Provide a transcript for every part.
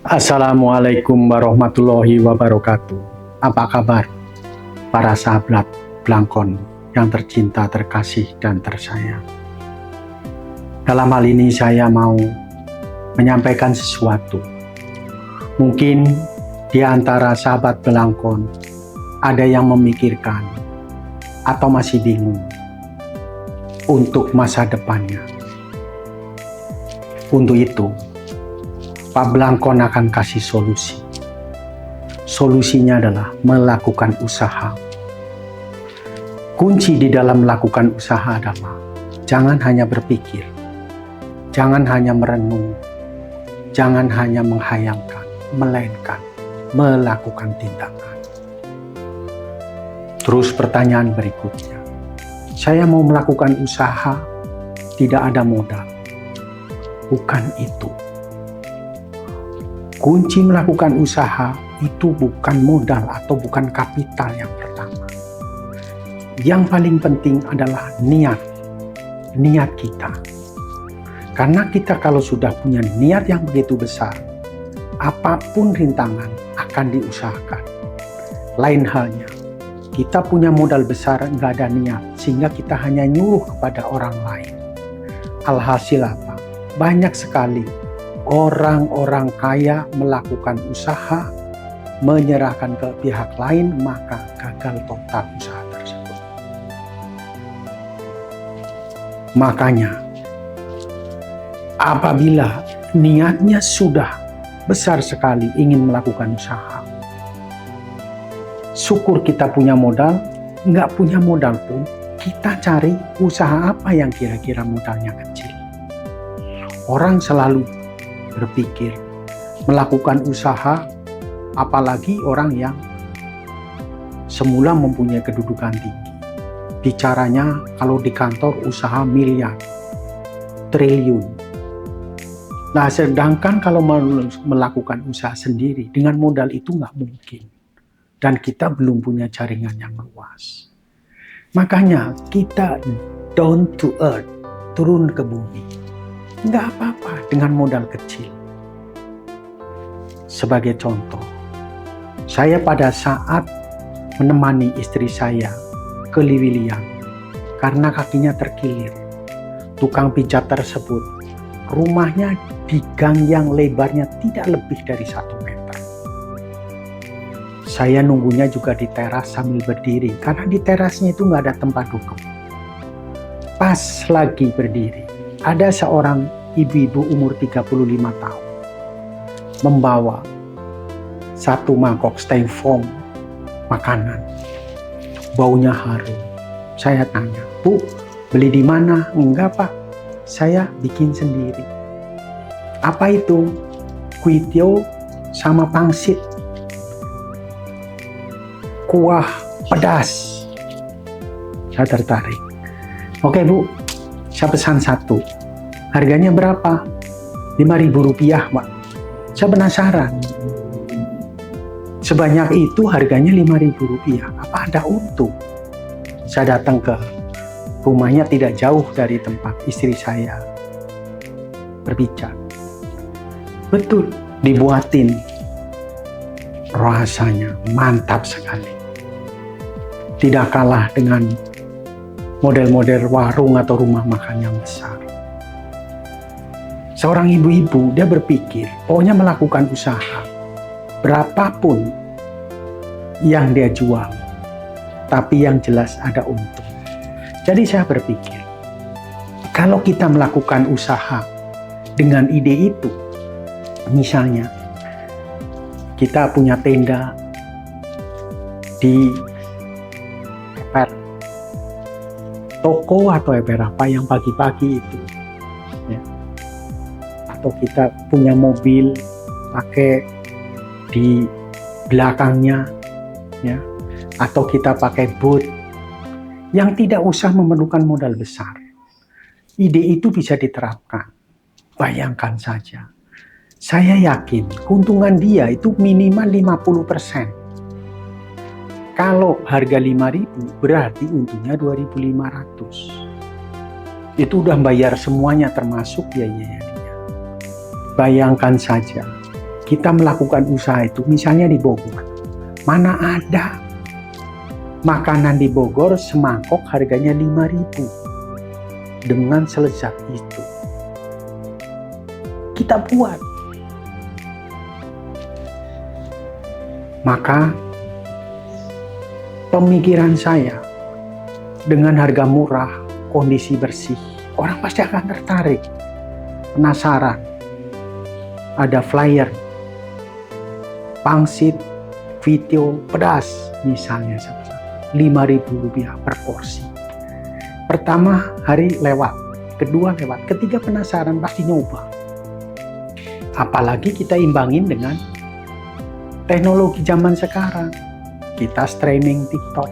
Assalamualaikum warahmatullahi wabarakatuh. Apa kabar para sahabat Blangkon yang tercinta, terkasih, dan tersayang? Dalam hal ini saya mau menyampaikan sesuatu. Mungkin di antara sahabat Blangkon ada yang memikirkan atau masih bingung untuk masa depannya. Untuk itu, Pak Blangkon akan kasih solusi. Solusinya adalah melakukan usaha. Kunci di dalam melakukan usaha adalah jangan hanya berpikir, jangan hanya merenung, jangan hanya menghayalkan, melainkan melakukan tindakan. Terus pertanyaan berikutnya, saya mau melakukan usaha, tidak ada modal. Bukan itu. Kunci melakukan usaha itu bukan modal atau bukan kapital yang pertama. Yang paling penting adalah niat kita. Karena kita kalau sudah punya niat yang begitu besar, apapun rintangan akan diusahakan. Lain halnya, kita punya modal besar, nggak ada niat, sehingga kita hanya nyuruh kepada orang lain. Alhasil apa? Banyak sekali orang-orang kaya melakukan usaha, menyerahkan ke pihak lain, maka gagal total usaha tersebut. Makanya, apabila niatnya sudah besar sekali ingin melakukan usaha, syukur kita punya modal, nggak punya modal pun, kita cari usaha apa yang kira-kira modalnya kecil. Orang selalu berpikir melakukan usaha, apalagi orang yang semula mempunyai kedudukan tinggi. Bicaranya kalau di kantor usaha miliar, triliun. Nah, sedangkan kalau melakukan usaha sendiri dengan modal itu nggak mungkin. Dan kita belum punya jaringan yang luas. Makanya kita down to earth, turun ke bumi. Nggak apa-apa dengan modal kecil. Sebagai contoh, saya pada saat menemani istri saya ke Liwiliang karena kakinya terkilir. Tukang pijat tersebut, rumahnya di gang yang lebarnya tidak lebih dari 1 meter. Saya nunggunya juga di teras sambil berdiri, karena di terasnya itu nggak ada tempat duduk. Pas lagi berdiri, ada seorang ibu-ibu umur 35 tahun membawa 1 mangkok styrofoam makanan. Baunya harum. Saya tanya, "Bu, beli di mana?" "Enggak, Pak. Saya bikin sendiri." "Apa itu?" "Kuitio sama pangsit. Kuah pedas." Saya tertarik. "Oke, Bu. Saya pesan 1. Harganya berapa?" Rp5.000, Pak. Saya penasaran. Sebanyak itu harganya Rp5.000. Apa ada untung? Saya datang ke rumahnya, tidak jauh dari tempat istri saya berbicara. Betul, dibuatin. Rasanya mantap sekali. Tidak kalah dengan model-model warung atau rumah makan yang besar. Seorang ibu-ibu, dia berpikir, pokoknya melakukan usaha. Berapapun yang dia jual, tapi yang jelas ada untung. Jadi saya berpikir, kalau kita melakukan usaha dengan ide itu, misalnya kita punya tenda di toko atau apa yang pagi-pagi itu, ya. Atau kita punya mobil pakai di belakangnya, ya. Atau kita pakai boot yang tidak usah memerlukan modal besar. Ide itu bisa diterapkan. Bayangkan saja, saya yakin keuntungan dia itu minimal 50%. Kalau harga 5.000 berarti untungnya 2.500. Itu udah bayar semuanya termasuk biayanya dia. Bayangkan saja, kita melakukan usaha itu, misalnya di Bogor, mana ada makanan di Bogor semangkok harganya 5.000 dengan selezat itu. Kita buat. Maka pemikiran saya, dengan harga murah, kondisi bersih, orang pasti akan tertarik, penasaran. Ada flyer, pangsit, video pedas misalnya, Rp5.000 per porsi. Pertama hari lewat, kedua lewat, ketiga penasaran pasti nyoba. Apalagi kita imbangin dengan teknologi zaman sekarang. Kita streaming TikTok,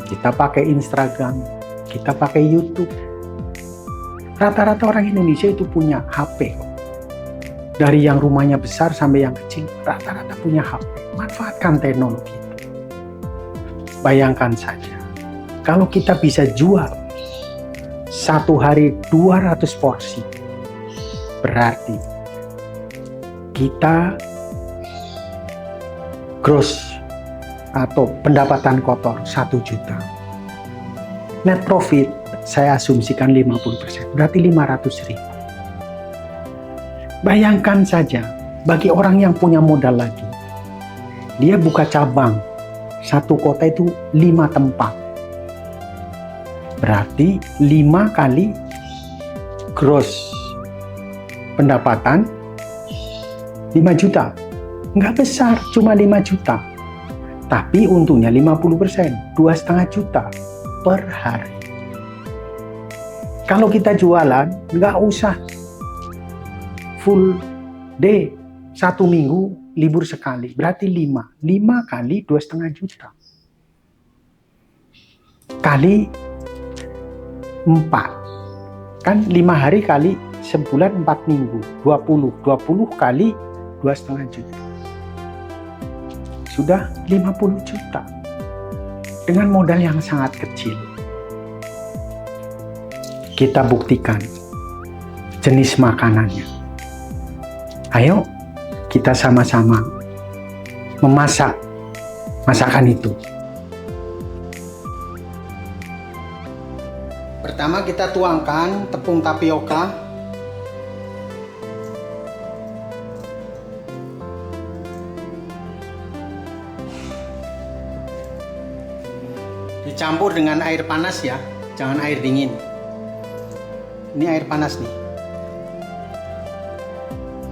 kita pakai Instagram, kita pakai YouTube. Rata-rata orang Indonesia itu punya HP. Dari yang rumahnya besar sampai yang kecil, rata-rata punya HP. Manfaatkan teknologi itu. Bayangkan saja, kalau kita bisa jual satu hari 200 porsi, berarti kita gross atau pendapatan kotor 1 juta. Net profit saya asumsikan 50%, berarti 500.000. Bayangkan saja, bagi orang yang punya modal lagi, dia buka cabang, satu kota itu 5 tempat. Berarti 5 kali gross pendapatan 5 juta. Nggak besar, cuma 5 juta. Tapi untungnya 50%, 2,5 juta per hari. Kalau kita jualan, nggak usah full day, 1 minggu libur sekali, berarti 5 kali 2,5 juta kali 4, kan 5 hari kali sebulan 4 minggu, 20 kali 2,5 juta, sudah 50 juta dengan modal yang sangat kecil. Kita buktikan jenis makanannya. Ayo kita sama-sama memasak masakan itu. Pertama kita tuangkan tepung tapioka. Dicampur dengan air panas ya, jangan air dingin. Ini air panas nih.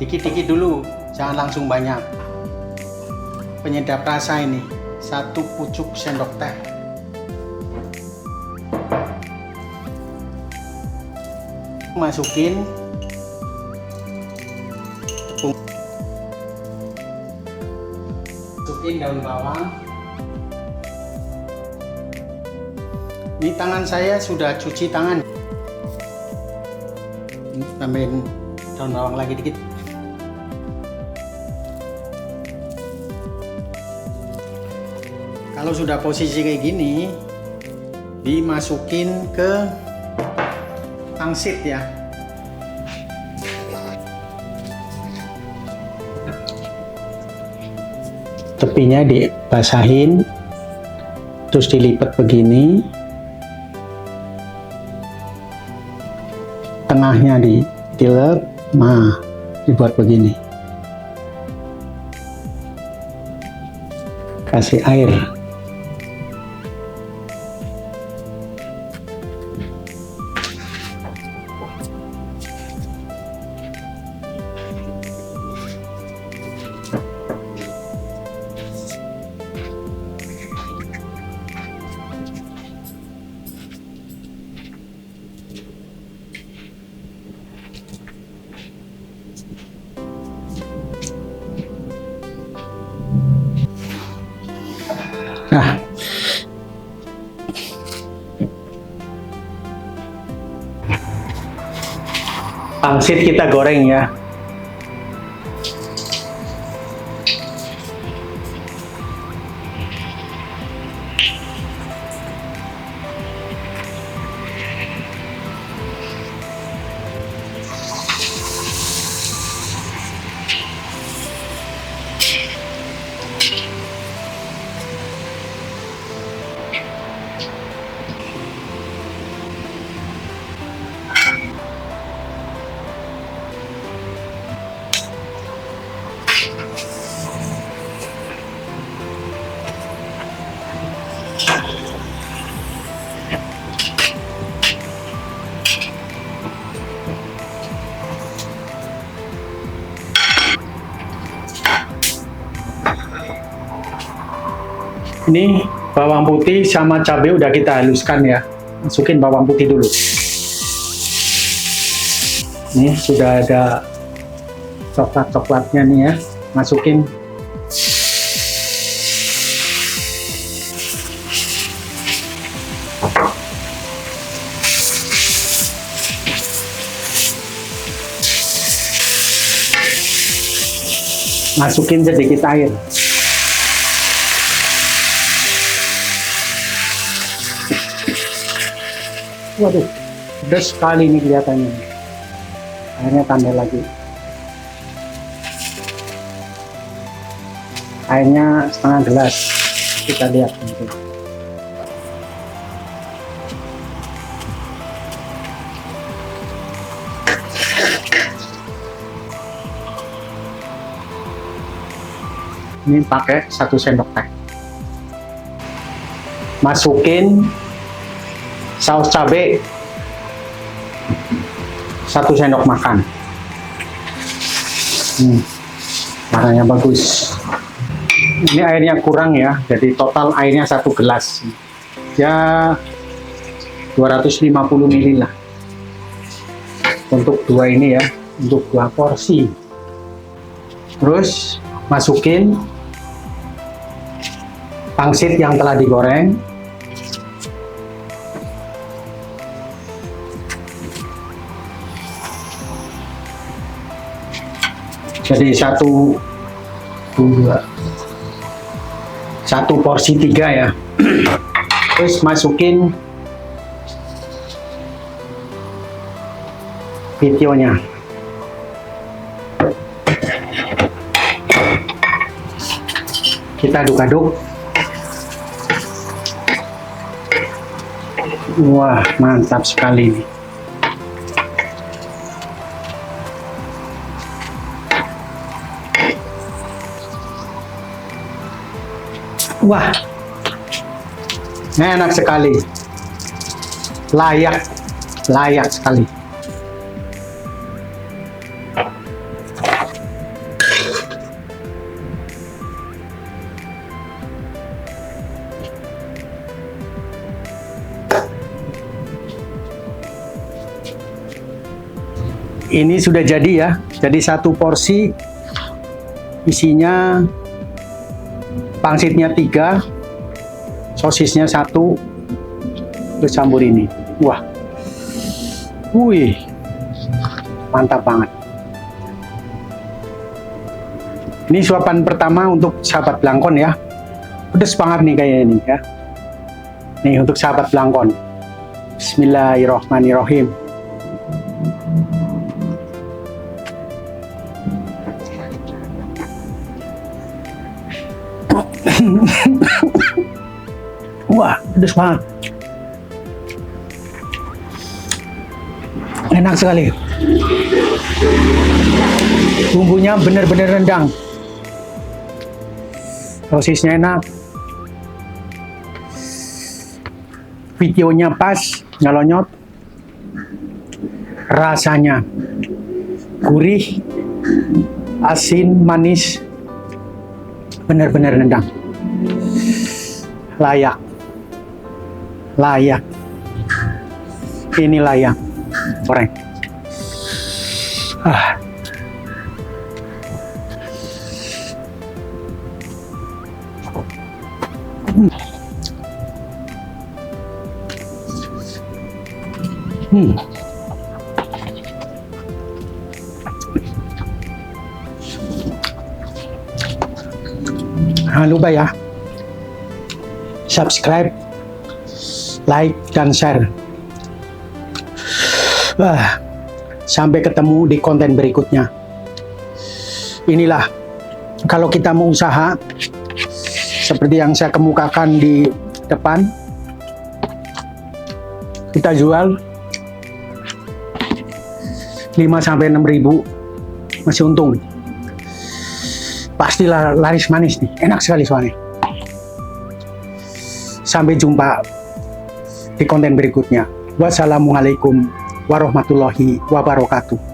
Dikit-dikit dulu, jangan langsung banyak. Penyedap rasa ini, 1 pucuk sendok teh. Masukin tepung, masukin daun bawang. Ini tangan saya sudah cuci tangan. Tambahin daun bawang lagi dikit. Kalau sudah posisi kayak gini, dimasukin ke pangsit ya. Tepinya dibasahin, terus dilipat begini, tengahnya ditilep, nah dibuat begini. Kasih air. Nah, pangsit kita goreng ya. Ini bawang putih sama cabai udah kita haluskan ya. Masukin bawang putih dulu. Ini sudah ada coklat-coklatnya nih ya. Masukin. Masukin sedikit air. Waduh, pedas sekali ini kelihatannya. Airnya tambah lagi. Airnya setengah gelas. Kita lihat nanti. Ini pakai 1 sendok teh. Masukin saus cabai 1 sendok makan. Warnanya bagus. Ini airnya kurang ya, jadi total airnya 1 gelas. Ya 250 ml lah. Untuk 2 ini ya, untuk 2 porsi. Terus masukin pangsit yang telah digoreng. Jadi 1 porsi 3 ya. Terus masukin videonya. Kita aduk-aduk. Wah, mantap sekali nih. Wah, enak sekali, layak sekali. Ini sudah jadi ya, jadi 1 porsi isinya pangsitnya 3, sosisnya 1, terus campur ini. Wah, wih, mantap banget. Ini suapan pertama untuk sahabat Blangkon ya. Pedes banget nih kayaknya ini ya. Nih untuk sahabat Blangkon. Bismillahirrohmanirrohim. Wah, pedas banget. Enak sekali. Bumbunya benar-benar rendang. Sosisnya enak. Videonya pas, nyalonyot. Rasanya gurih, asin, manis. Benar-benar rendang. Layak. Ini layak. Goreng. Jangan lupa ya, subscribe, like, dan share. Sampai ketemu di konten berikutnya. Inilah, kalau kita mau usaha, seperti yang saya kemukakan di depan, kita jual 5-6 ribu, masih untung. pastilah laris manis nih, enak sekali soalnya. Sampai jumpa di konten berikutnya. Wassalamualaikum warahmatullahi wabarakatuh.